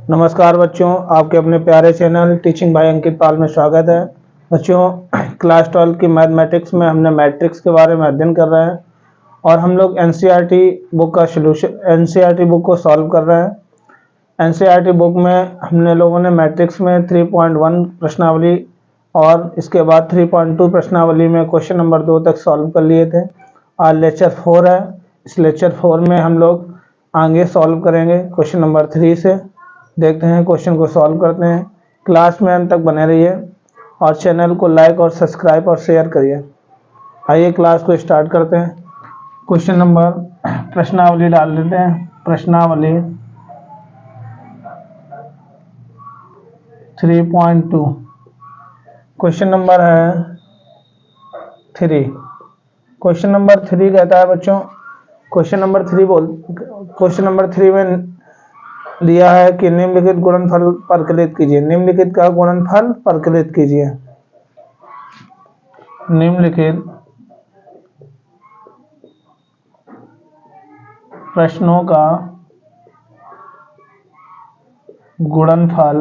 नमस्कार बच्चों, आपके अपने प्यारे चैनल टीचिंग बाय अंकित पाल में स्वागत है। बच्चों, क्लास 12 की मैथमेटिक्स में हमने मैट्रिक्स के बारे में अध्ययन कर रहे हैं और हम लोग एनसीईआरटी बुक का सॉल्यूशन एनसीईआरटी बुक को सॉल्व कर रहे हैं। एनसीईआरटी बुक में हमने लोगों ने मैट्रिक्स में 3.1 प्रश्नावली और इसके बाद 3.2 प्रश्नावली में क्वेश्चन नंबर 2 तक सॉल्व कर लिए थे। आज लेक्चर 4 है। इस लेक्चर 4 में हम लोग आगे सॉल्व करेंगे क्वेश्चन नंबर 3 से। देखते हैं क्वेश्चन को सॉल्व करते हैं। क्लास में अंत तक बने रहिए और चैनल को लाइक और सब्सक्राइब और शेयर करिए। आइए क्लास को स्टार्ट करते हैं। क्वेश्चन नंबर प्रश्नावली डाल देते हैं। प्रश्नावली 3.2 क्वेश्चन नंबर है 3। क्वेश्चन नंबर 3 कहता है बच्चों, क्वेश्चन नंबर 3 में दिया है कि निम्नलिखित गुणनफल परिकलित कीजिए। निम्नलिखित का गुणनफल परिकलित कीजिए। निम्नलिखित प्रश्नों का गुणनफल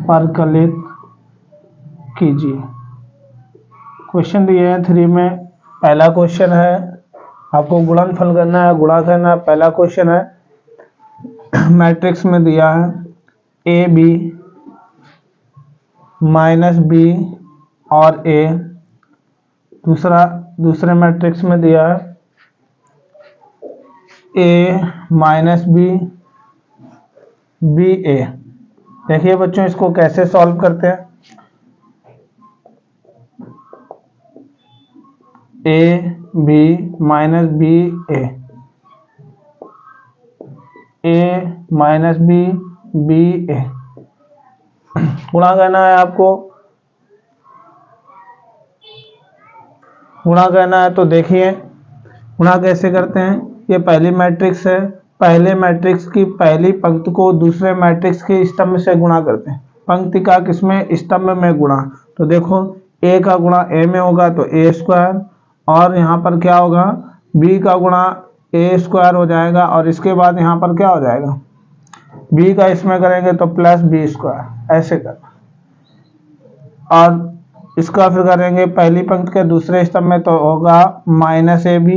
परिकलित कीजिए। क्वेश्चन दिए हैं 3 में। पहला क्वेश्चन है, आपको गुणनफल करना है, गुणा करना है। पहला क्वेश्चन है, मैट्रिक्स में दिया है ए बी माइनस बी और ए। दूसरे मैट्रिक्स में दिया है A minus B B A. देखिए बच्चों, इसको कैसे सॉल्व करते हैं। A B minus B A minus B B A गुणा करना है आपको। गुणा करना है तो देखिए गुणा कैसे करते हैं। ये पहली मैट्रिक्स है, पहले मैट्रिक्स की पहली पंक्ति को दूसरे मैट्रिक्स के स्तंभ से गुणा करते हैं। पंक्ति का किसमें? स्तंभ में गुणा। तो देखो ए का गुणा ए में होगा तो ए स्क्वायर, और यहाँ पर क्या होगा, बी का गुणा ए स्क्वायर हो जाएगा, और इसके बाद यहाँ पर क्या हो जाएगा, बी का इसमें करेंगे तो प्लस बी स्क्वायर। ऐसे कर, और इसका फिर करेंगे पहली पंक्ति के दूसरे स्तंभ में तो होगा माइनस ए बी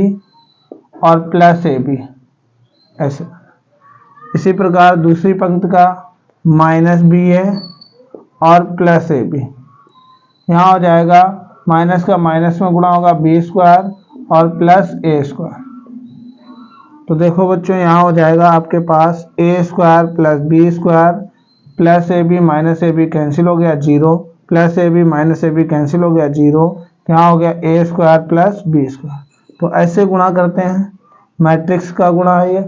और प्लस ए बी। ऐसे इसी प्रकार दूसरी पंक्ति का माइनस बी ए और प्लस ए बी। यहाँ हो जाएगा माइनस का माइनस में गुणा होगा बी स्क्वायर और प्लस ए स्क्वायर। तो देखो बच्चों, यहाँ हो जाएगा आपके पास A square plus B square plus A B minus A B cancel हो गया 0, plus A B minus A B cancel हो गया 0। यहाँ हो गया A square plus B square. तो ऐसे गुणा करते हैं। मैट्रिक्स का गुणा है ये।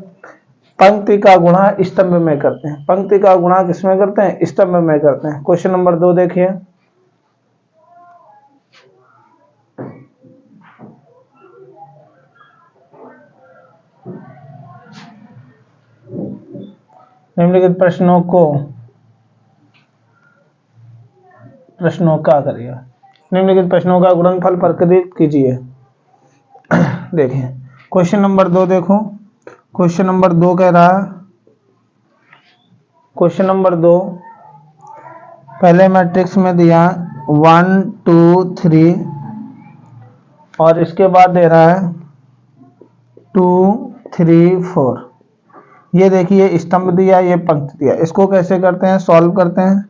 पंक्ति का गुणा स्तंभ में करते हैं। पंक्ति का गुणा किसमें करते हैं? स्तंभ में करते हैं। क्वेश्चन नंबर 2 देखिए। निम्नलिखित प्रश्नों का करिए। निम्नलिखित प्रश्नों का गुणनफल परिकलित कीजिए। देखिए क्वेश्चन नंबर 2 देखो। क्वेश्चन नंबर 2 कह रहा है, क्वेश्चन नंबर 2 पहले मैट्रिक्स में दिया 1 2 3 और इसके बाद दे रहा है 2 3 4। ये देखिए स्तंभ दिया, ये पंक्ति दिया। इसको कैसे करते हैं? सॉल्व करते हैं।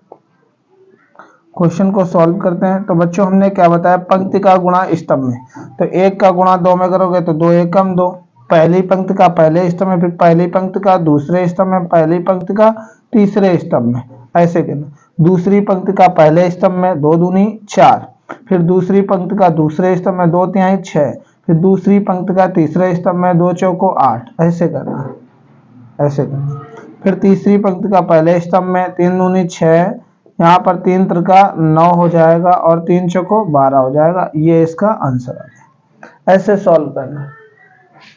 क्वेश्चन को सॉल्व करते हैं। तो बच्चों हमने क्या बताया, पंक्ति का गुणा स्तंभ में। तो 1 का गुणा 2 में करोगे तो 2 1 कम 2। पहली पंक्ति का पहले स्तंभ में, फिर पहली पंक्ति का दूसरे स्तंभ में, पहली पंक्ति का तीसरे स्तंभ में। ऐसे करना। दूसरी पंक्ति का पहले स्तंभ में 2 दूनी 4, फिर दूसरी पंक्ति का दूसरे स्तंभ में 2 तिहाई 6, फिर दूसरी पंक्ति का तीसरे स्तंभ में 2 चौको 8। ऐसे करना, ऐसे करना। फिर तीसरी पंक्ति का पहले स्तंभ में 3 दूनी 6, यहाँ पर 3 त्रिका 9 हो जाएगा और 3 चौको 12 हो जाएगा। ये इसका आंसर है। ऐसे सॉल्व करना।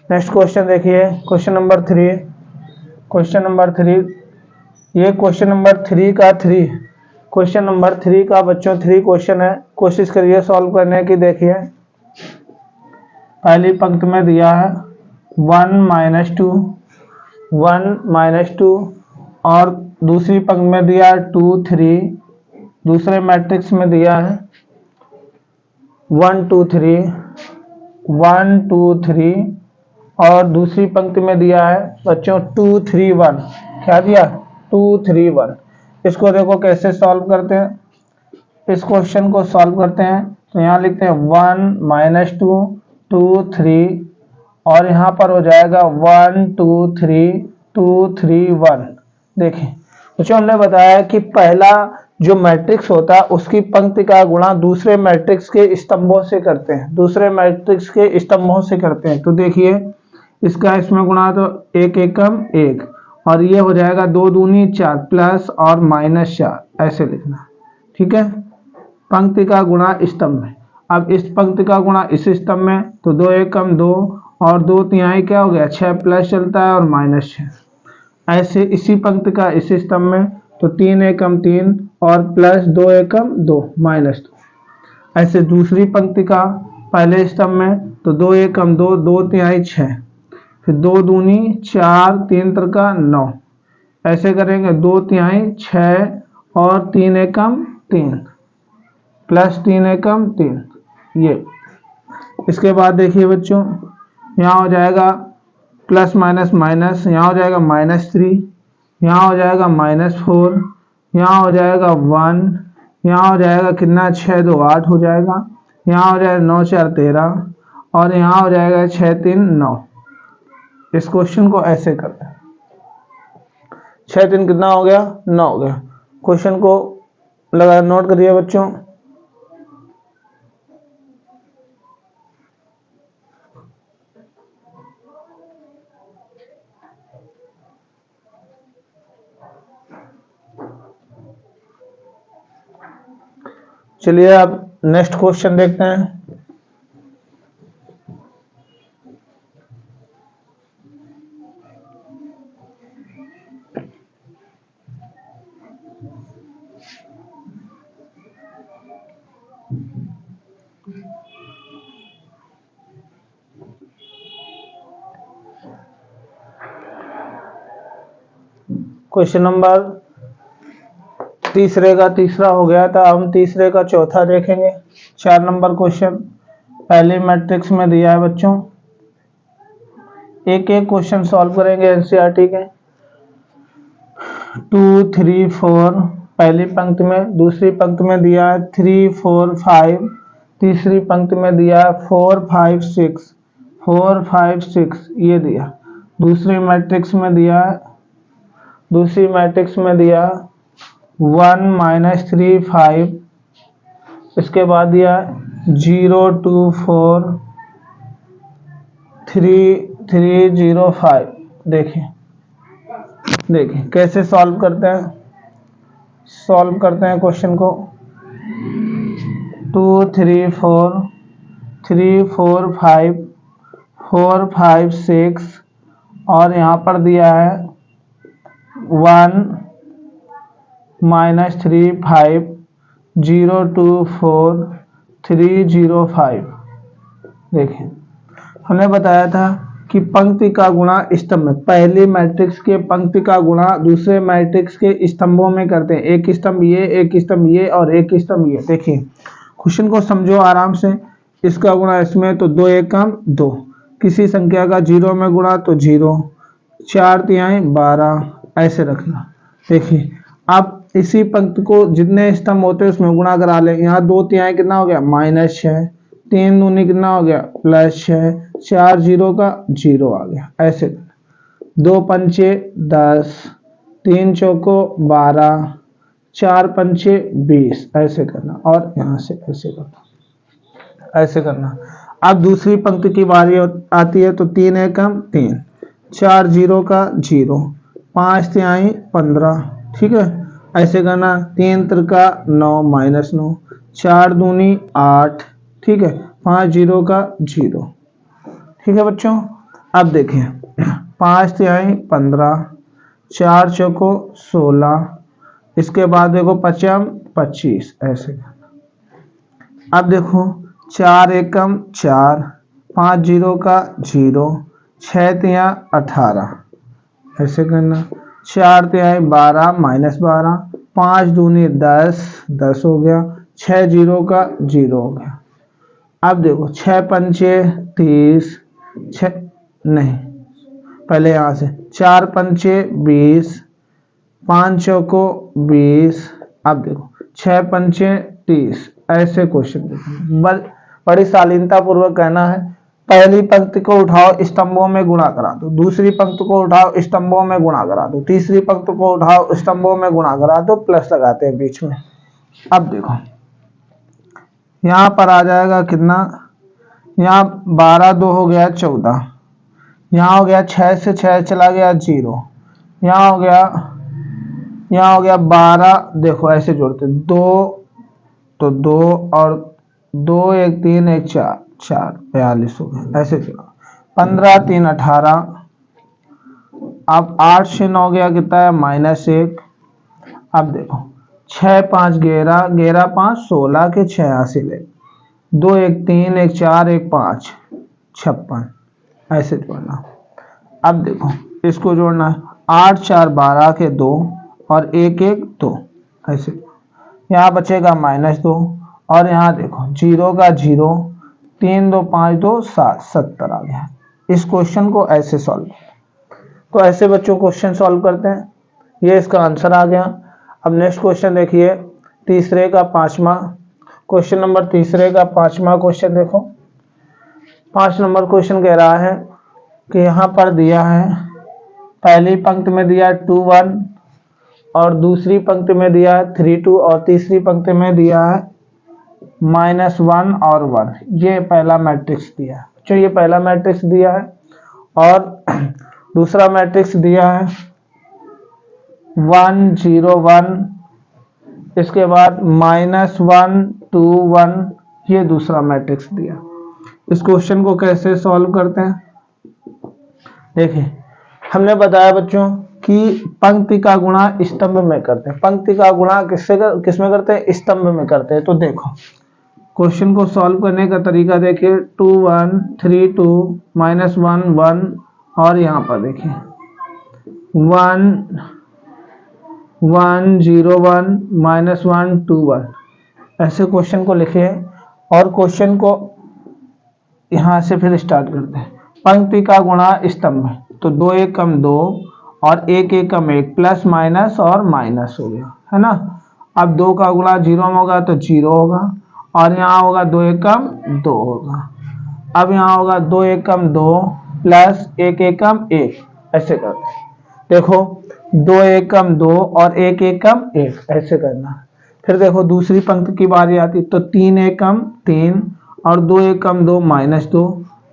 नेक्स्ट क्वेश्चन देखिए, क्वेश्चन नंबर 3। क्वेश्चन नंबर 3, ये क्वेश्चन नंबर 3 का 3 क्वेश्चन नंबर 3 का बच्चों 3 क्वेश्चन है। कोशिश करिए सॉल्व करने की। देखिए पहली पंक्ति में दिया है 1 -2, 1 -2 और दूसरी पंक्ति में दिया है 2 3, दूसरे मैट्रिक्स में दिया है 1 2 3, 1 2 3 और दूसरी पंक्ति में दिया है बच्चों 2 3 1। क्या दिया? 2 3 1। इसको देखो कैसे सॉल्व करते हैं। इस क्वेश्चन को सॉल्व करते हैं तो यहाँ लिखते हैं 1 -2 2 3 और यहाँ पर हो जाएगा 1 2 3 2 3 1। देखिए बच्चों हमने बताया कि पहला जो मैट्रिक्स होता है उसकी पंक्ति का गुणा दूसरे मैट्रिक्स के स्तंभों से करते हैं, दूसरे मैट्रिक्स के स्तंभों से करते हैं। तो देखिए इसका इसमें गुणा तो 1 एकम 1 और ये हो जाएगा 2 दूनी 4 प्लस और -4 ऐसे लिखना। ठीक है, पंक्ति का गुणा स्तंभ में। अब इस पंक्ति का गुणा इस स्तंभ में तो 2 एकम 2 और 2 तिहाई क्या हो गया 6 प्लस चलता है और -6। ऐसे इसी पंक्ति का इस स्तंभ में तो 3 एकम 3 और प्लस 2 एकम 2 -2। ऐसे दूसरी पंक्ति का पहले स्तंभ में तो 2 एकम 2 2 तिहाई 6 फिर 2 दूनी 4 3 त्रिका 9। ऐसे करेंगे 2 तिहाई 6 और 3 एकम 3 प्लस 3 एकम 3 ये। इसके बाद देखिए बच्चों यहाँ हो जाएगा प्लस माइनस माइनस, यहाँ हो जाएगा -3, यहाँ हो जाएगा -4, यहाँ हो जाएगा 1, यहाँ हो जाएगा कितना 6 2 8 हो जाएगा, यहाँ हो जाएगा 9 4 13 और यहाँ हो जाएगा 6 3 9। इस क्वेश्चन को ऐसे करते हैं। 6 3 कितना हो गया 9 हो गया। क्वेश्चन को लगा नोट करिए बच्चों। चलिए अब नेक्स्ट क्वेश्चन देखते हैं। क्वेश्चन नंबर तीसरे का तीसरा हो गया था, हम तीसरे का चौथा देखेंगे। 4 नंबर क्वेश्चन पहले मैट्रिक्स में दिया है बच्चों। एक एक क्वेश्चन सॉल्व करेंगे एनसीईआरटी के। 2 3 4 पहली पंक्ति में, दूसरी पंक्ति में दिया है 3 4 5, तीसरी पंक्ति में दिया है 4 5 6 4 5 6 ये दिया। दूसरी मैट्रिक्स में दिया है 1 -3 5, इसके बाद दिया 0 2 4 3 3 0 5। देखिए कैसे सॉल्व करते हैं। क्वेश्चन को 2 3 4 3 4 5 4 5 6 और यहाँ पर दिया है 1 -3 5 0 2 4 3 0 5। देखिए हमने बताया था कि पंक्ति का गुणा स्तंभ में, पहली मैट्रिक्स के पंक्ति का गुणा दूसरे मैट्रिक्स के स्तंभों में करते हैं। एक स्तंभ ये, एक स्तंभ ये और एक स्तंभ ये। देखिए क्वेश्चन को समझो आराम से। इसका गुणा इसमें तो 2 एकम 2, किसी संख्या का 0 में गुणा तो 0, 4 तिहाई 12 ऐसे रखना। देखिए आप इसी पंक्ति को जितने स्तंभ होते हैं उसमें गुणा करा ले। यहाँ 2 तिहाई कितना हो गया -6, 3 दूनी कितना हो गया +6, 4 0 का 0 आ गया। ऐसे 2 पंचे 10, 3 चौको 12, 4 पंचे 20 ऐसे करना और यहाँ से ऐसे करना। अब दूसरी पंक्ति की बारी आती है तो 3 एकम 3, 4 0 का 0, 5 तिहाई 15। ठीक है, ऐसे करना। 3 त्रिका 9 -9, 4 दूनी 8। ठीक है, 5 0 का 0। ठीक है बच्चों, अब देखिए 5 तिहाई 15, 4 चौको 16, इसके बाद देखो 5 25 ऐसे। अब देखो 4 एकम 4, 5 जीरो का 0, 6 तिया 18, ऐसे करना। 4 तिहाई 12 -12, 5 दूनी 10, 10 हो गया। 6 जीरो का 0 हो गया। अब देखो 6 पंचे 30, 6 नहीं, पहले यहाँ से 4 पंचे 20, 5 चौको 20। अब देखो 6 पंचे 30, ऐसे क्वेश्चन देखो। बड़ी शालीनता पूर्वक कहना है, पहली पंक्ति को उठाओ स्तंभों में गुणा करा दो, दूसरी पंक्ति को उठाओ स्तंभों में गुणा करा दो, तीसरी पंक्ति को उठाओ स्तंभों में गुणा करा दो, प्लस लगाते हैं बीच में। अब देखो यहाँ पर आ जाएगा कितना, यहाँ 12 2 हो गया 14, यहाँ हो गया 6 से 6 चला गया 0, यहाँ हो गया 12। देखो ऐसे जोड़ते 2 तो 2 और 2 1 3 1 4, 4 42 हो गया, ऐसे जोड़ा। 15 3 18। अब 8 से 9 गया कितना है -1। अब देखो 6 5 11, 11 5 16 के 86 ले, 2 1 3 1 4 1 5 56, ऐसे जोड़ना। अब देखो इसको जोड़ना है, 8 4 12 के 2 और 1 1 2, ऐसे। यहाँ बचेगा -2 और यहाँ देखो 0 का 0, 3 2 5 2 7, 70 आ गया। इस क्वेश्चन को ऐसे सॉल्व, तो ऐसे बच्चों क्वेश्चन सॉल्व करते हैं। ये इसका आंसर आ गया। अब नेक्स्ट क्वेश्चन देखिए, तीसरे का 5वां क्वेश्चन, नंबर तीसरे का 5वां क्वेश्चन देखो। 5 नंबर क्वेश्चन कह रहा है कि यहाँ पर दिया है, पहली पंक्ति में दिया है 2 1 और दूसरी पंक्ति में दिया है 3 2 और तीसरी पंक्ति में दिया है -1 और 1। ये पहला मैट्रिक्स दिया है। तो ये पहला मैट्रिक्स दिया है और दूसरा मैट्रिक्स दिया है 1 0 1, इसके बाद -1 2 1, ये दूसरा मैट्रिक्स दिया। इस क्वेश्चन को कैसे सॉल्व करते हैं, देखिए हमने बताया बच्चों कि पंक्ति का गुणा स्तंभ में करते हैं। पंक्ति का गुणा किसमें करते हैं, स्तंभ में करते हैं। तो देखो क्वेश्चन को सॉल्व करने का तरीका देखिए, 2 1 3 2 -1 1 और यहाँ पर देखिए 1 1 0 1 -1 2 1, ऐसे क्वेश्चन को लिखिए। और क्वेश्चन को यहाँ से फिर स्टार्ट करते हैं। पंक्ति का गुणा स्तंभ में, तो 2 1 कम 2 और 1 1 कम 1, प्लस माइनस और माइनस हो गया, है ना। अब 2 का गुणा 0 में होगा तो 0 होगा और यहाँ होगा 2 1 कम 2 होगा। अब यहाँ होगा 2 1 कम 2 प्लस 1 1 कम 1, ऐसे करते हैं। देखो 2 1 कम 2 और 1 1 कम 1, ऐसे करना। फिर देखो दूसरी पंक्ति की बारी आती, तो 3 1 कम 3 और 2 1 कम 2 -2,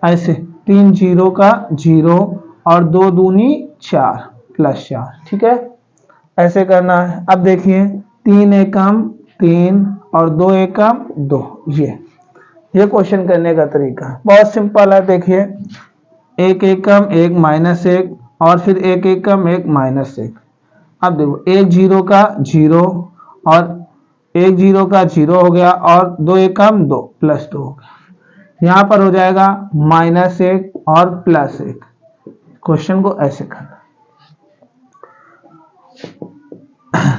ऐसे 3 0 का 0 और 2 दूनी 4 प्लस 4, ठीक है, ऐसे करना है। अब देखिए 3 1 कम 3 और 2 1 कम 2, ये क्वेश्चन करने का तरीका बहुत सिंपल है। देखिए 1 1 कम 1 -1 और फिर 1 1 कम 1 -1। अब देखो 1 0 का 0 और 1 0 का 0 हो गया और 2 1 कम 2 प्लस 2 हो गया। यहाँ पर हो जाएगा -1 और +1। क्वेश्चन को ऐसे करना।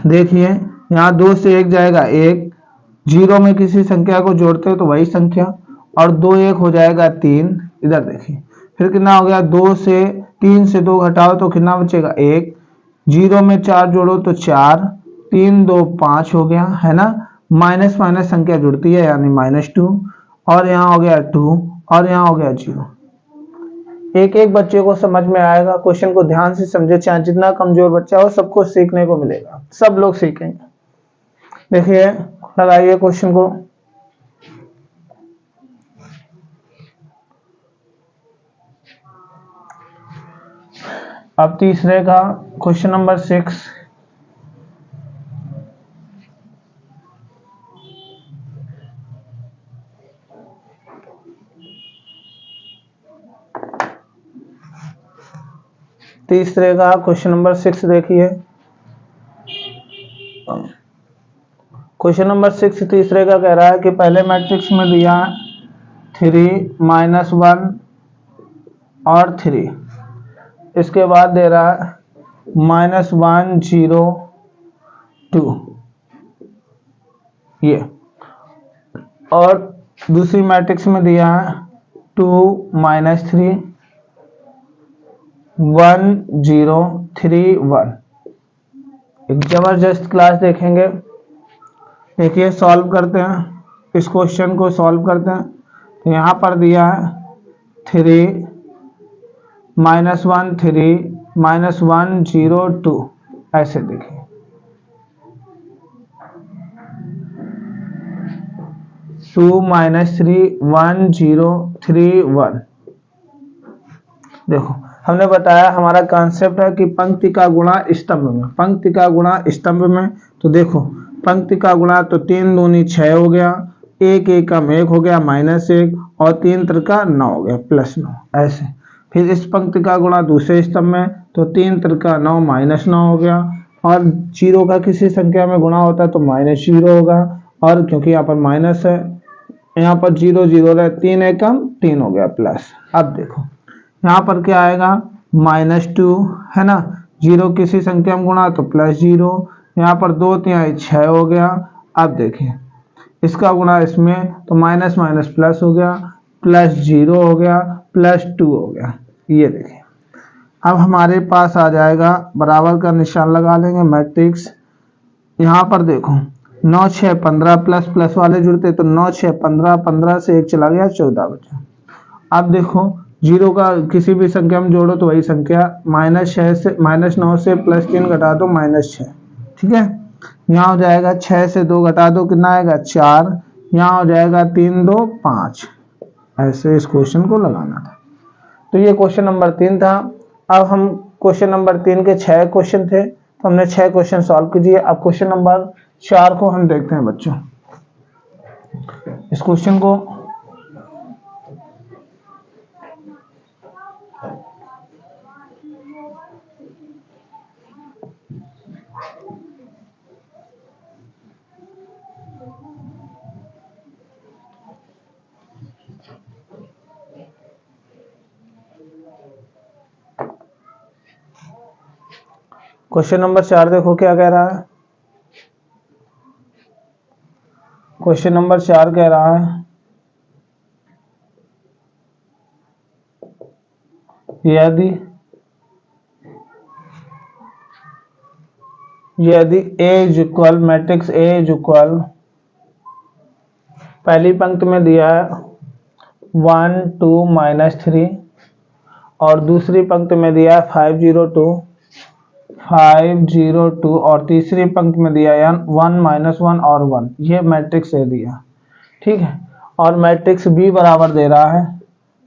देखिए यहाँ 2 से 1 जाएगा 1, 0 में किसी संख्या को जोड़ते हो तो वही संख्या, और 2 1 हो जाएगा 3। इधर देखिए फिर कितना हो गया, 2 से 3 से 2 घटाओ तो कितना बचेगा 1, 0 में 4 जोड़ो तो 4, 3 2 5 हो गया, है ना। माइनस माइनस संख्या जुड़ती है यानी -2 और यहाँ हो गया 2 और यहाँ हो गया 0। एक एक बच्चे को समझ में आएगा। क्वेश्चन को ध्यान से समझे, चाहे जितना कमजोर बच्चा हो सबको सीखने को मिलेगा, सब लोग सीखेंगे। देखिए लगाइए क्वेश्चन को। अब तीसरे का क्वेश्चन नंबर 6, तीसरे का क्वेश्चन नंबर 6 देखिए। क्वेश्चन नंबर 6 तीसरे का कह रहा है कि पहले मैट्रिक्स में दिया 3 -1 और 3। इसके बाद दे रहा है -1 0 2 ये, और दूसरी मैट्रिक्स में दिया है 2 -3 1 0 3 1। एक जबरदस्त क्लास देखेंगे। देखिए सॉल्व करते हैं, इस क्वेश्चन को सॉल्व करते हैं। तो यहाँ पर दिया है 3 -1 3 -1 0 2, ऐसे देखिए। टू -3 1 0 3 1। देखो हमने बताया हमारा कॉन्सेप्ट है कि पंक्ति का गुणा स्तंभ में, पंक्ति का गुणा स्तंभ में। तो देखो पंक्ति का गुणा तो 3 दूनी 6 हो गया, 1 1 कम 1 हो गया -1, और 3 त्रिका 9 हो गया +9, ऐसे। फिर इस पंक्ति का गुणा दूसरे स्तंभ में, तो 3 त्रिका 9 -9 हो गया, और 0 का किसी संख्या में गुणा होता है तो -0 होगा, और क्योंकि यहाँ पर माइनस है, यहाँ पर 0 0 रहे, 3 1 कम 3 हो गया प्लस। अब देखो यहाँ पर क्या आएगा -2 है ना, 0 किसी संख्या में गुणा तो +0, यहाँ पर 2 3 6 हो गया। अब देखिए इसका गुणा इसमें तो माइनस माइनस प्लस हो गया, +0 हो गया, +2 हो गया। ये देखिए अब हमारे पास आ जाएगा, बराबर का निशान लगा लेंगे, मैट्रिक्स। यहाँ पर देखो 9 6 15 प्लस प्लस वाले जुड़ते तो 9 6 15, 15 से 1 चला गया 14 बचा। अब देखो 0 का किसी भी संख्या में जोड़ो तो वही संख्या, -9 से +3 घटा दो -6, ठीक है। यहाँ हो जाएगा 6 से 2 घटा दो कितना आएगा 4, यहाँ हो जाएगा 3 2 5। ऐसे इस क्वेश्चन को लगाना था। तो ये क्वेश्चन नंबर 3 था। अब हम क्वेश्चन नंबर 3 के 6 क्वेश्चन थे, तो हमने 6 क्वेश्चन सॉल्व कीजिए। अब क्वेश्चन नंबर 4 को हम देखते हैं बच्चों। इस क्वेश्चन को क्वेश्चन नंबर 4 देखो क्या कह रहा है। क्वेश्चन नंबर 4 कह रहा है यदि A is equal, matrix A is equal, पहली पंक्ति में दिया है 1 2 -3, और दूसरी पंक्ति में दिया है 5 0 2 5 0 2, और तीसरी पंक्ति में दिया है 1 -1 और 1। ये मैट्रिक्स A दिया, ठीक है। और मैट्रिक्स B बराबर दे रहा है,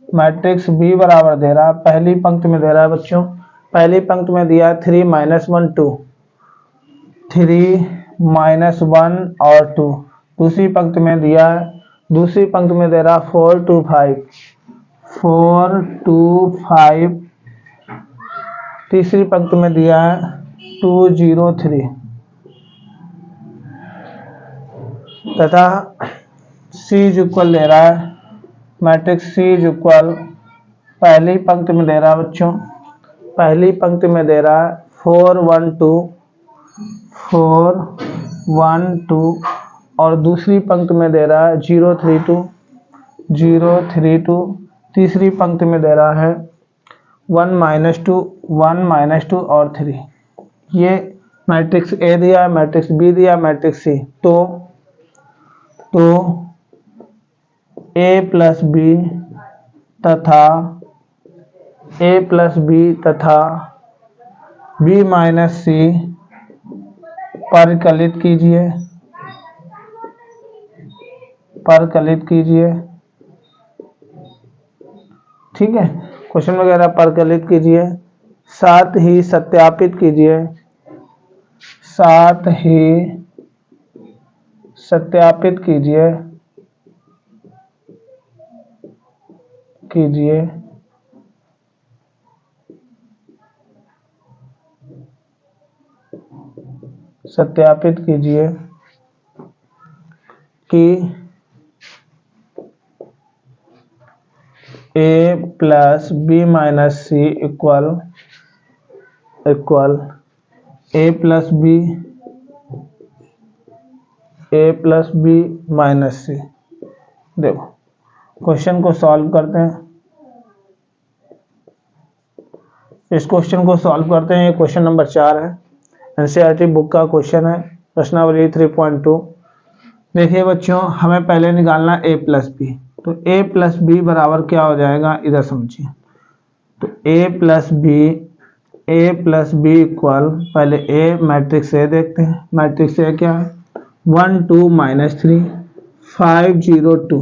मैट्रिक्स B बराबर दे रहा है, पहली पंक्ति में दे रहा है बच्चों, पहली पंक्ति में दिया है 3 -1 2, 3 -1 और 2। दूसरी पंक्ति में दिया है, दूसरी पंक्ति में दे रहा 4 2 5 4 2 5। तीसरी पंक्ति में दिया है 2 0 3, तथा C इज इक्वल दे रहा है, मैट्रिक्स C इज इक्वल, पहली पंक्ति में दे रहा है बच्चों, पहली पंक्ति में दे रहा है 4 1 2 4 1 2, और दूसरी पंक्ति में दे रहा है 0 3 2 0 3 2। तीसरी पंक्ति में दे रहा है 1 -2 1 -2 और 3। ये मैट्रिक्स A दिया, मैट्रिक्स B दिया, मैट्रिक्स C। तो A प्लस B तथा B माइनस C परिकलित कीजिए, ठीक है। क्वेश्चन वगैरह परिकलित कीजिए, साथ ही सत्यापित कीजिए, सत्यापित कीजिए कि ए प्लस बी माइनस सी इक्वल ए प्लस बी माइनस सी। देखो क्वेश्चन को सॉल्व करते हैं, इस क्वेश्चन को सॉल्व करते हैं। ये क्वेश्चन नंबर 4 है, एनसीईआरटी बुक का क्वेश्चन है, प्रश्नावली 3.2। देखिए बच्चों, हमें पहले निकालना ए प्लस बी, तो ए प्लस बी बराबर क्या हो जाएगा, इधर समझिए। तो ए प्लस बी इक्वल, पहले ए मैट्रिक्स ए देखते हैं। मैट्रिक्स ए क्या है, 1 2 -3 5 0 2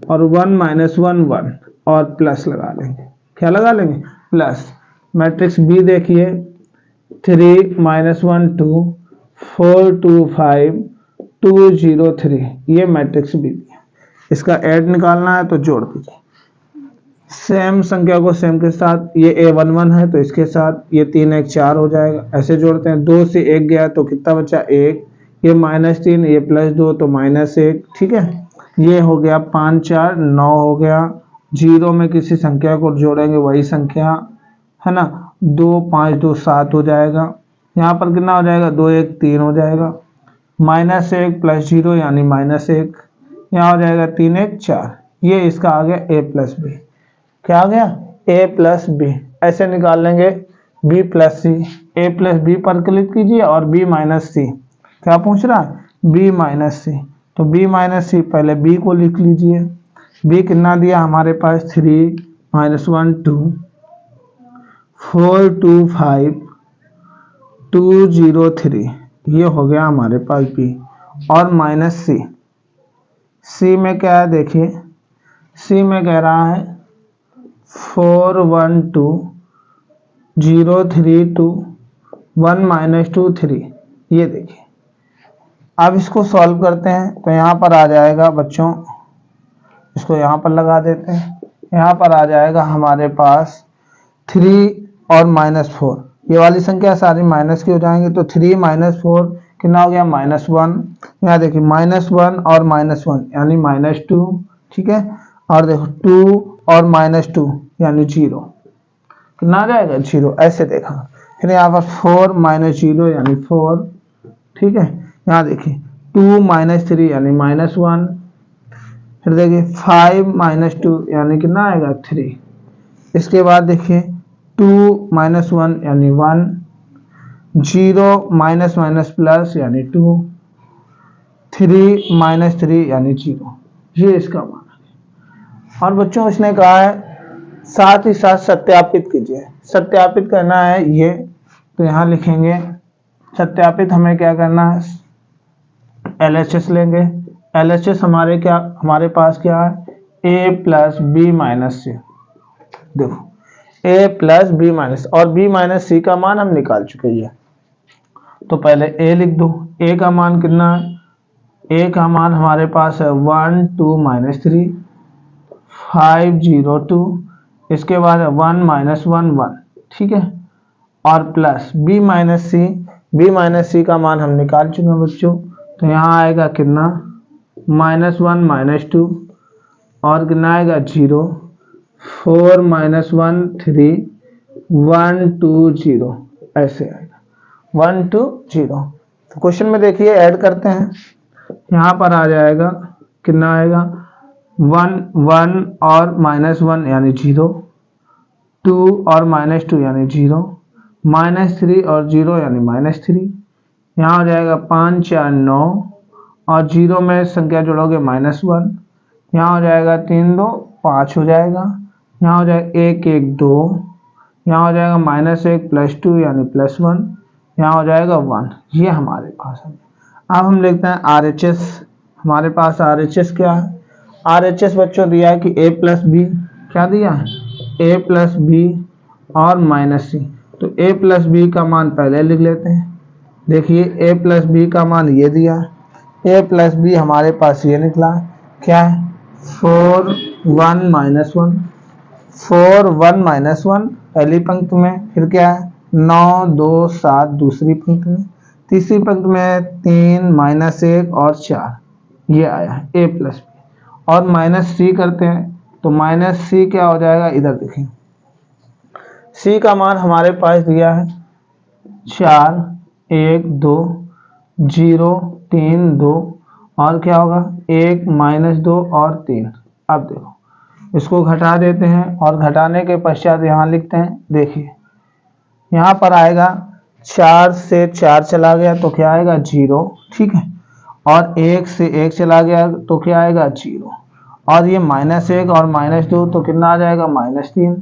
और 1 -1 1 और प्लस लगा लेंगे। क्या लगा लेंगे, प्लस। मैट्रिक्स बी देखिए, 3 -1 2 4 2 5 2 0 3, ये मैट्रिक्स बी है। इसका ऐड निकालना है तो जोड़ दीजिए सेम संख्या को सेम के साथ। ये a1 1 है तो इसके साथ ये 3 1 4 हो जाएगा, ऐसे जोड़ते हैं। 2 से 1 गया तो कितना बचा, 1। ये -3, ये +2 तो -1, ठीक है। ये हो गया 5 4 9 हो गया। 0 में किसी संख्या को जोड़ेंगे वही संख्या है ना, 2 5 2 7 हो जाएगा। यहाँ पर कितना हो जाएगा, 2 1 3 हो जाएगा। -1 + 0 यानी -1, यहाँ हो जाएगा 3 1 4। ये इसका आ गया a प्लस बी। क्या आ गया, a प्लस बी। ऐसे निकाल लेंगे b plus C. a plus B पर क्लिक कीजिए और b माइनस सी। क्या पूछ रहा है, b माइनस सी। तो b माइनस सी, पहले b को लिख लीजिए। b कितना दिया हमारे पास, 3 -1 2 4 2 5 2 0 3, ये हो गया हमारे पास b। और माइनस सी, सी में क्या है देखिए, सी में कह रहा है 4 1 2 0 3 2 1 -2 3, ये देखिए। अब इसको सॉल्व करते हैं तो यहाँ पर आ जाएगा बच्चों, इसको यहाँ पर लगा देते हैं। यहाँ पर आ जाएगा हमारे पास 3 और -4, ये वाली संख्या सारी माइनस की हो जाएंगी। तो 3 -4 कितना हो गया, -1। यहाँ देखिए -1 और -1 यानी -2, ठीक है। और देखो 2 और -2 यानी 0, कितना आ जाएगा, 0। ऐसे देखा। फिर यहाँ पर 4 -0 यानी 4, ठीक है। यहाँ देखिए 2 -3 यानी -1। फिर देखिए 5 -2 यानी कितना आएगा, 3। इसके बाद देखिए 2 -1 यानी 1, 0 माइनस प्लस यानी 2, 3 -3 यानी 0, ये इसका मान है। और बच्चों इसने कहा है साथ ही साथ सत्यापित कीजिए। सत्यापित करना है ये, तो यहाँ लिखेंगे सत्यापित। हमें क्या करना है, LHS लेंगे। LHS हमारे पास क्या है, a प्लस बी माइनस सी। देखो a प्लस बी माइनस, और b माइनस सी का मान हम निकाल चुके हैं। तो पहले a लिख दो। a का मान कितना है, a का मान हमारे पास है 1 2 -3 5 0 2, इसके बाद है 1 -1 1, ठीक है। और प्लस b माइनस सी का मान हम निकाल चुके हैं बच्चों। तो यहाँ आएगा कितना, -1 -2 और कितना आएगा 0, 4 -1 3 1 2 0, ऐसे आएगा 1 2 0। तो क्वेश्चन में देखिए ऐड करते हैं। यहाँ पर आ जाएगा कितना आएगा, 1 1 और -1 यानी 0, 2 और -2 यानी 0, -3 और 0 यानी -3। यहाँ हो जाएगा 5 4 9 और 0 में संख्या जोड़ोगे -1। यहाँ हो जाएगा 3 2 5 हो जाएगा। यहाँ हो जाएगा 1 1 2, यहाँ हो जाएगा -1 + 2 यानी +1, यहाँ हो जाएगा 1। ये हमारे पास है। अब हम लिखते हैं RHS। हमारे पास RHS क्या है, RHS बच्चों दिया है कि a प्लस बी, क्या दिया है, a प्लस बी और -c। तो a प्लस बी का मान पहले लिख लेते हैं। देखिए a प्लस बी का मान ये दिया है, a प्लस बी हमारे पास ये निकला है, क्या है 4 1 -1, 4 1 -1 पहली पंक्ति में, फिर क्या है 9 2 7 दूसरी पंक्ति में, तीसरी पंक्ति में 3 -1 और 4, ये आया है a प्लस बी। और -c करते हैं, तो माइनस सी क्या हो जाएगा, इधर देखिए सी का मान हमारे पास दिया है 4 1 2 0 3 2 और क्या होगा 1 -2 और 3। अब देखो इसको घटा देते हैं और घटाने के पश्चात यहाँ लिखते हैं, देखिए यहाँ पर आएगा 4 से 4 चला गया तो क्या आएगा 0, ठीक है, और 1 से 1 चला गया तो क्या आएगा 0, और ये -1 और -2 तो कितना आ जाएगा -3,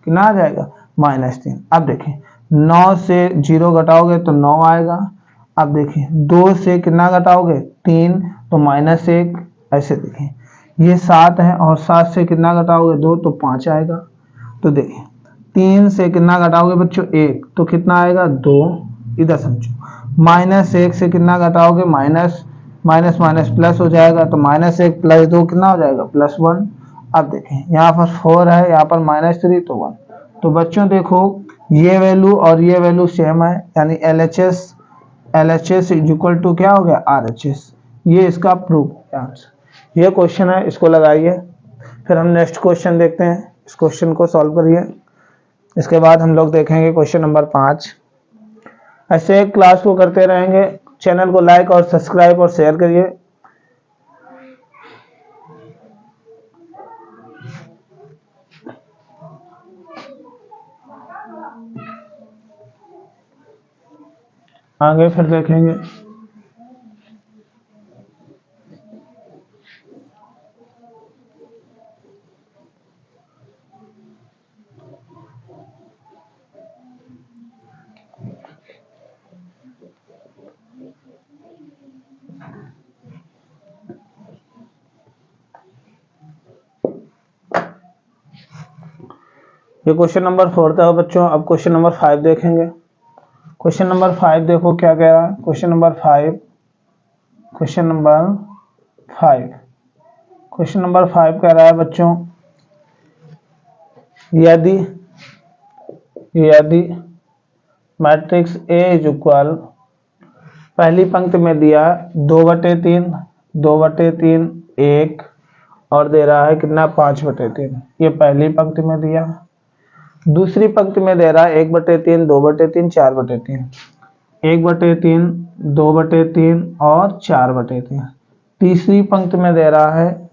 कितना आ जाएगा -3। अब देखिए 9 से 0 घटाओगे तो 9 आएगा। अब देखिए 2 से कितना घटाओगे 3 तो -1, ऐसे देखिए ये 7 है और 7 से कितना घटाओगे 2 तो 5 आएगा। तो देखिए 3 से कितना घटाओगे बच्चों 1 तो कितना आएगा 2, इधर समझो। -1 से कितना घटाओगे माइनस माइनस प्लस हो जाएगा तो -1 + 2 कितना हो जाएगा +1। अब देखें यहाँ पर 4 है, यहाँ पर -3 तो 1। तो बच्चों देखो ये वैल्यू और ये वैल्यू सेम है, यानी LHS इक्वल टू क्या हो गया RHS। ये इसका प्रूफ आंसर, ये क्वेश्चन है, इसको लगाइए। फिर हम नेक्स्ट क्वेश्चन देखते हैं, इस क्वेश्चन को सॉल्व करिए। इसके बाद हम लोग देखेंगे क्वेश्चन नंबर 5। ऐसे क्लास को करते रहेंगे। चैनल को लाइक और सब्सक्राइब और शेयर करिए। आगे फिर देखेंगे। ये क्वेश्चन नंबर 4 था बच्चों। अब क्वेश्चन नंबर 5 देखेंगे। क्वेश्चन नंबर 5 देखो क्या कह रहा है। क्वेश्चन नंबर 5 कह रहा है बच्चों, यदि मैट्रिक्स A इज इक्वल, पहली पंक्ति में दिया 2/3 2/3 1 और दे रहा है कितना 5/3। ये पहली पंक्ति में दिया। दूसरी पंक्ति में दे रहा है 1/3 2/3 4/3, 1/3 2/3 और 4/3। तीसरी पंक्ति में दे रहा है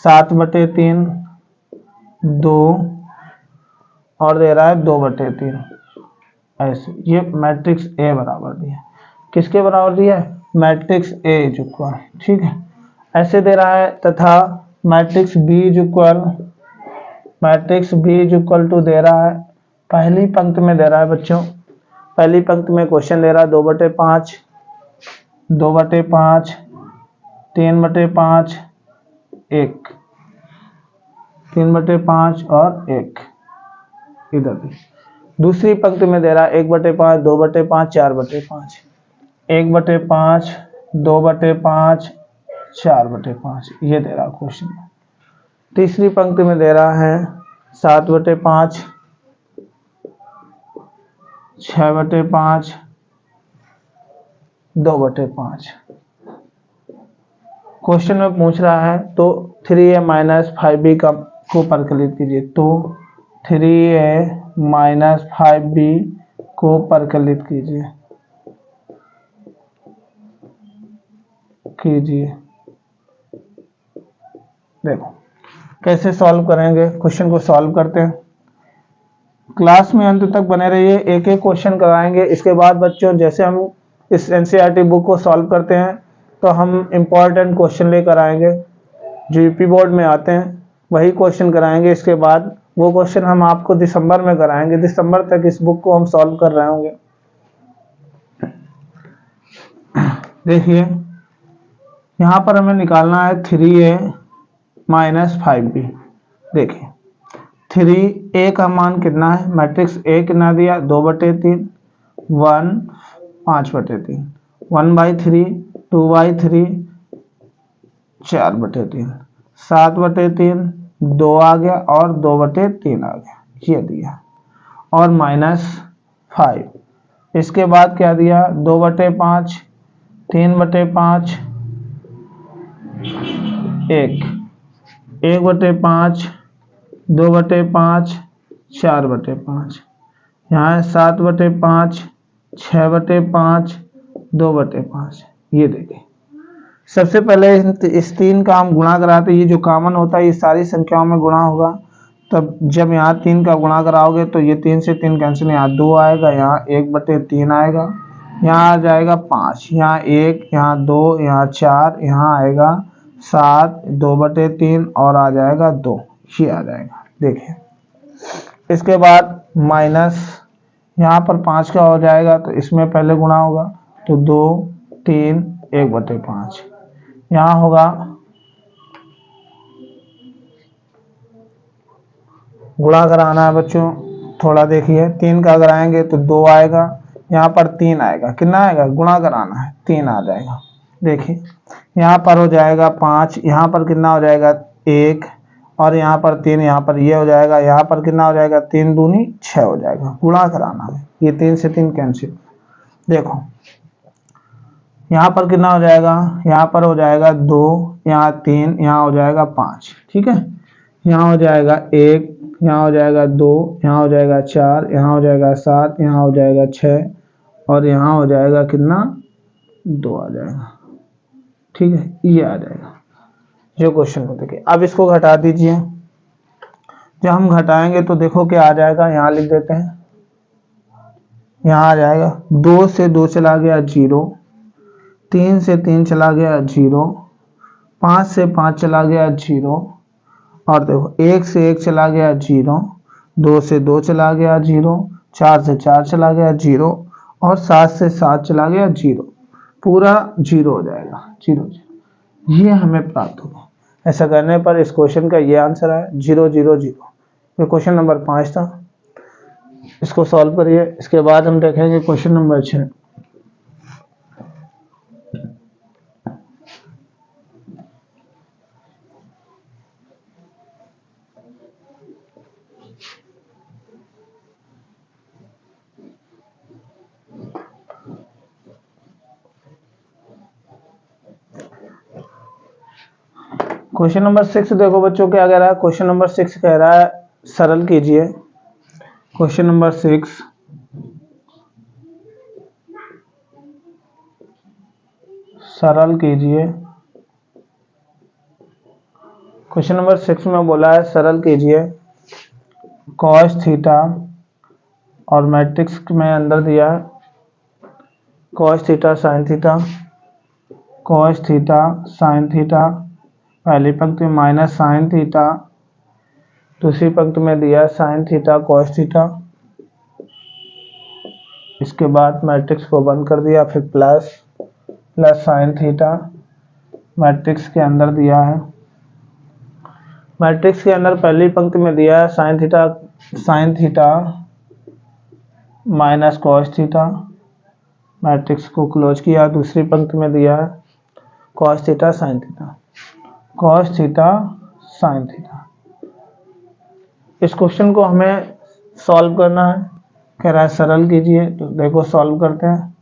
7/3 2 और दे रहा है 2/3। ऐसे ये मैट्रिक्स A बराबर दिया। किसके बराबर दिया है? मैट्रिक्स A इज इक्वल, ठीक है, ऐसे दे रहा है। तथा matrix B is equal to दे रहा है, पहली पंक्ति में दे रहा है बच्चों, पहली पंक्ति में क्वेश्चन दे रहा है 2/5 2/5 3/5 1 3/5 और 1 इधर भी। दूसरी पंक्ति में दे रहा है 1/5 2/5 4/5 1/5 2/5 4/5, ये दे रहा क्वेश्चन। तीसरी पंक्ति में दे रहा है 7/5 6/5 2/5। क्वेश्चन में पूछ रहा है तो 3a - 5b को परिकलित कीजिए। तो 3a - 5b को परिकलित कीजिए। देखो कैसे सॉल्व करेंगे, क्वेश्चन को सॉल्व करते हैं। क्लास में अंत तक बने रहिए, एक एक क्वेश्चन कराएंगे। इसके बाद बच्चों जैसे हम इस एनसीईआरटी बुक को सॉल्व करते हैं तो हम इम्पोर्टेंट क्वेश्चन लेकर आएंगे जो यूपी बोर्ड में आते हैं, वही क्वेश्चन कराएंगे। इसके बाद वो क्वेश्चन हम आपको दिसंबर में कराएंगे। दिसंबर तक इस बुक को हम सॉल्व कर रहे होंगे। देखिए यहाँ पर हमें निकालना है 3a - 5b। देखिए 3a का मान कितना है, मैट्रिक्स A कितना दिया 2/3 1 5/3 1/3 2/3 4/3 7/3 2 आ गया और 2/3 आ गया, ये दिया। और -5, इसके बाद क्या दिया 2/5 3/5 1 1/5 2/5, 4/5, यहाँ है 7/5, 6/5, 2/5। ये देखिए सबसे पहले इस 3 का हम गुणा कराते, ये जो कॉमन होता है ये सारी संख्याओं में गुणा होगा। तब जब यहाँ 3 का गुणा कराओगे तो ये 3 से 3 कैंसिल, यहाँ 2 आएगा, यहाँ 1/3 आएगा, यहाँ आ जाएगा 5, यहाँ 1, यहाँ 2, यहाँ 4, यहाँ आएगा 7, 2/3 और आ जाएगा 2, ये आ जाएगा। देखिए इसके बाद माइनस यहाँ पर 5 का हो जाएगा तो इसमें पहले गुणा होगा, तो 2, 3, 1/5। यहाँ होगा गुणा कराना है बच्चों, थोड़ा देखिए 3 का अगर आएंगे तो 2 आएगा, यहाँ पर 3 आएगा, कितना आएगा, गुणा कराना है 3 आ जाएगा। देखिए यहाँ पर हो जाएगा 5, यहाँ पर कितना हो जाएगा 1 और यहाँ पर 3, यहाँ पर ये हो जाएगा, यहाँ पर कितना हो जाएगा 3 दूनी 6 हो जाएगा, गुणा कराना है, ये 3 से 3 कैंसिल। देखो यहाँ पर कितना हो जाएगा, यहाँ पर हो जाएगा 2, यहाँ 3, यहाँ हो जाएगा 5, ठीक है, यहाँ हो जाएगा 1, यहाँ हो जाएगा 2, यहाँ हो जाएगा 4, यहाँ हो जाएगा 7, यहाँ हो जाएगा 6 और यहाँ हो जाएगा कितना 2 आ जाएगा, ठीक है, ये आ जाएगा जो क्वेश्चन को देखिए। अब इसको घटा दीजिए, जब हम घटाएंगे तो देखो क्या आ जाएगा, यहाँ लिख देते हैं, यहाँ आ जाएगा 2 से 2 चला गया 0, 3 से 3 चला गया 0, 5 से 5 चला गया 0 और देखो 1 से 1 चला गया 0, 2 से 2 चला गया 0, 4 से 4 चला गया 0 और 7 से 7 चला गया 0, पूरा 0 हो जाएगा, 0 ये हमें प्राप्त होगा। ऐसा करने पर इस क्वेश्चन का ये आंसर है 0 0 0। ये क्वेश्चन नंबर 5 था, इसको सॉल्व करिए। इसके बाद हम देखेंगे क्वेश्चन नंबर 6। क्वेश्चन नंबर 6 देखो बच्चों क्या कह रहा है। क्वेश्चन नंबर 6 कह रहा है सरल कीजिए। क्वेश्चन नंबर 6 सरल कीजिए। क्वेश्चन नंबर 6 में बोला है सरल कीजिए cos थीटा और मैट्रिक्स में अंदर दिया है cos theta sin theta, cos theta sin theta, पहली पंक्ति में माइनस साइन थीटा, दूसरी पंक्ति में दिया साइन थीटा कॉस थीटा। इसके बाद मैट्रिक्स को बंद कर दिया, फिर प्लस साइन थीटा मैट्रिक्स के अंदर दिया है। मैट्रिक्स के अंदर पहली पंक्ति में दिया है sine theta minus cos theta, matrix को क्लोज किया। दूसरी पंक्ति में दिया है cos theta sine theta, cos theta sine theta. इस क्वेश्चन को हमें सॉल्व करना है, कह रहा है सरल कीजिए। तो देखो सॉल्व करते हैं।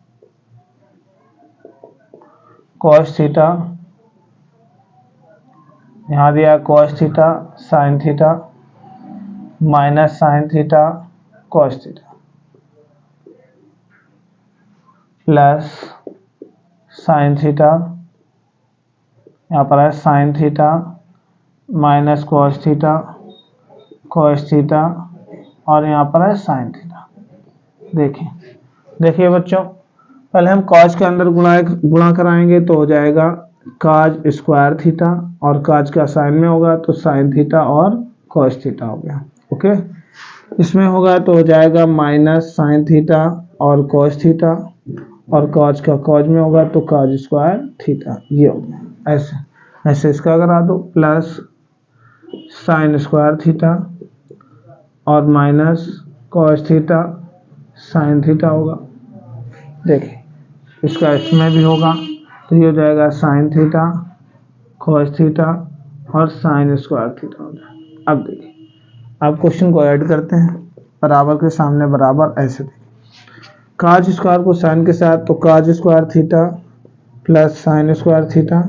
कॉस थीटा यहाँ दिया cos theta sine theta minus sine theta cos theta plus sine theta, यहाँ पर है sine theta minus cos theta और यहाँ पर है साइन थीटा। देखिए बच्चों, पहले हम कॉस के अंदर गुणा कराएंगे तो हो जाएगा काज स्क्वायर थीटा और काज का साइन में होगा तो साइन थीटा और कॉस थीटा हो गया। ओके, इसमें होगा तो हो जाएगा माइनस साइन थीटा और कॉस थीटा और काज का कॉज में होगा तो काज स्क्वायर थीटा, ये हो गया। ऐसे इसका करा दो, प्लस साइन स्क्वायर थीटा और minus cos theta sine theta होगा। देखिए इसका इसमें भी होगा तो ये हो जाएगा साइन थीटा कॉस थीटा और साइन स्क्वायर थीटा हो जाएगा। अब देखिए, अब क्वेश्चन को ऐड करते हैं, बराबर के सामने बराबर। ऐसे देखिए काज स्क्वायर को साइन के साथ तो cos square theta plus sine square theta,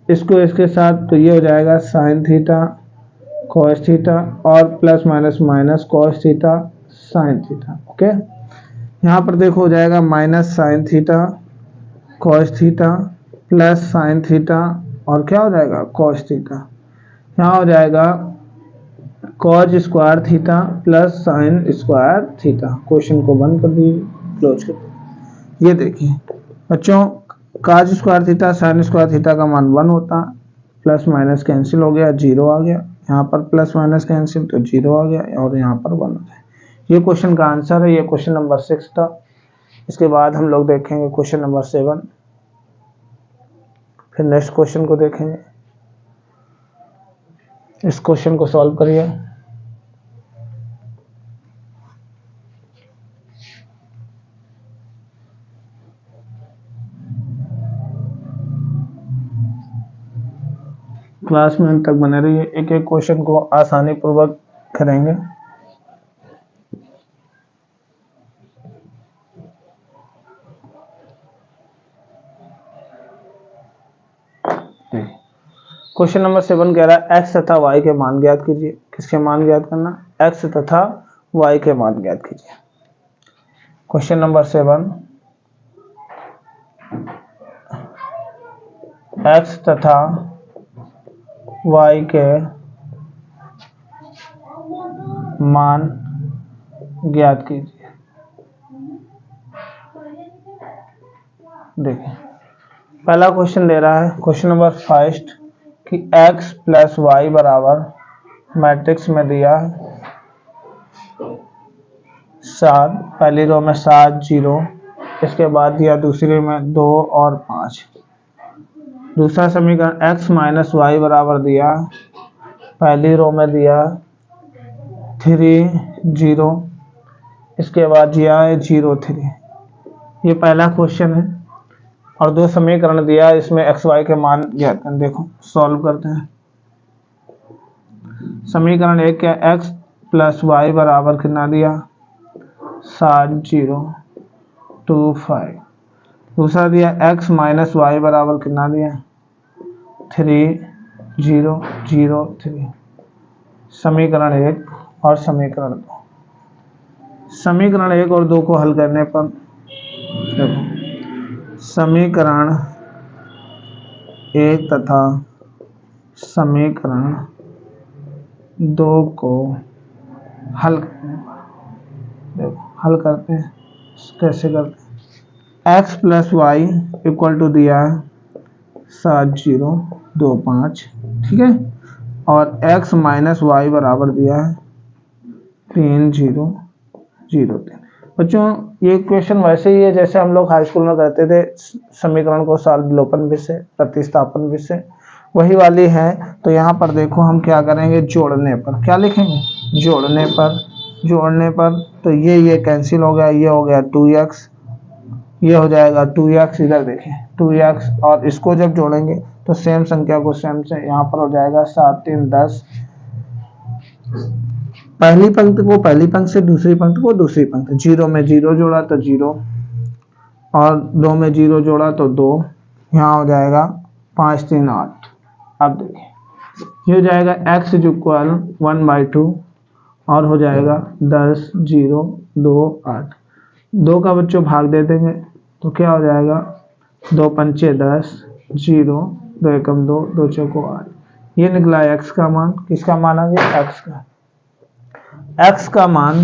इसको इसके साथ तो ये हो जाएगा साइन थीटा cos थीटा और plus minus minus cos theta sin theta. Okay, यहाँ पर देखो हो जाएगा minus sine theta cos theta plus sine theta और क्या हो जाएगा cos थीटा। यहाँ हो जाएगा cos square theta plus sine square theta. Question को बंद कर दीजिए, क्लोज कर दीजिए। ये देखिए बच्चों, cos square theta sine square theta का मान 1 होता, प्लस माइनस कैंसिल हो गया, 0 आ गया। यहाँ पर प्लस माइनस कैंसिल तो 0 आ गया और यहाँ पर 1 हो गया। ये क्वेश्चन का आंसर है। ये क्वेश्चन नंबर 6 था। इसके बाद हम लोग देखेंगे क्वेश्चन नंबर 7, फिर नेक्स्ट क्वेश्चन को देखेंगे। इस क्वेश्चन को सॉल्व करिए। क्लास में अंत तक बने रहिए, एक एक क्वेश्चन को आसानी पूर्वक करेंगे। क्वेश्चन नंबर 7 कह रहा है x तथा y के मान ज्ञात कीजिए। किसके मान ज्ञात करना? x तथा y के मान ज्ञात कीजिए। क्वेश्चन नंबर 7, x तथा y के मान ज्ञात कीजिए। देखिए पहला क्वेश्चन दे रहा है, क्वेश्चन नंबर 1 कि x प्लस वाई बराबर मैट्रिक्स में दिया है 7, पहली रो में 7 0, इसके बाद दिया दूसरी में 2 और 5। दूसरा समीकरण x माइनस वाई बराबर दिया, पहली रो में दिया 3 0, इसके बाद दिया है 0 3। ये पहला क्वेश्चन है और दो समीकरण दिया, इसमें एक्स वाई के मान ज्ञात करें। देखो सॉल्व करते हैं। समीकरण 1 क्या, x प्लस वाई बराबर कितना दिया 7 0 2 5। दूसरा दिया x माइनस वाई बराबर कितना दिया 3 0 0 3। समीकरण 1 और समीकरण 2, समीकरण 1 और 2 को हल करने पर देखो समीकरण 1 तथा समीकरण 2 को हल करने पर देखो हल करते हैं। कैसे करते हैं? x plus Y equal to दिया है 7 0 2 5, ठीक है, और x माइनस वाई बराबर दिया है 3 0 0 3। बच्चों ये क्वेश्चन वैसे ही है जैसे हम लोग हाई स्कूल में करते थे, समीकरण को सॉल्व विलोपन विषय प्रतिस्थापन विषय, वही वाली है। तो यहाँ पर देखो हम क्या करेंगे, जोड़ने पर क्या लिखेंगे, जोड़ने पर तो ये कैंसिल हो गया, ये हो गया 2x, ये हो जाएगा 2x, इधर देखें 2x, और इसको जब जोड़ेंगे तो सेम संख्या को सेम से यहाँ पर हो जाएगा 7 3 10। पहली पंक्ति को पहली पंक्ति से, दूसरी पंक्ति को दूसरी पंक्ति, 0 में 0 जोड़ा तो 0 और 2 में 0 जोड़ा तो 2, यहाँ हो जाएगा 5 3 8। अब देखिए ये हो जाएगा x इक्वल 1/2 और हो जाएगा 10 0 2 8। 2 का बच्चों भाग दे देंगे तो क्या हो जाएगा 2 पंचे 10 0 2 एकम 2 2 चौको 8। ये निकला x का मान। किसका मान आ गया? x का मान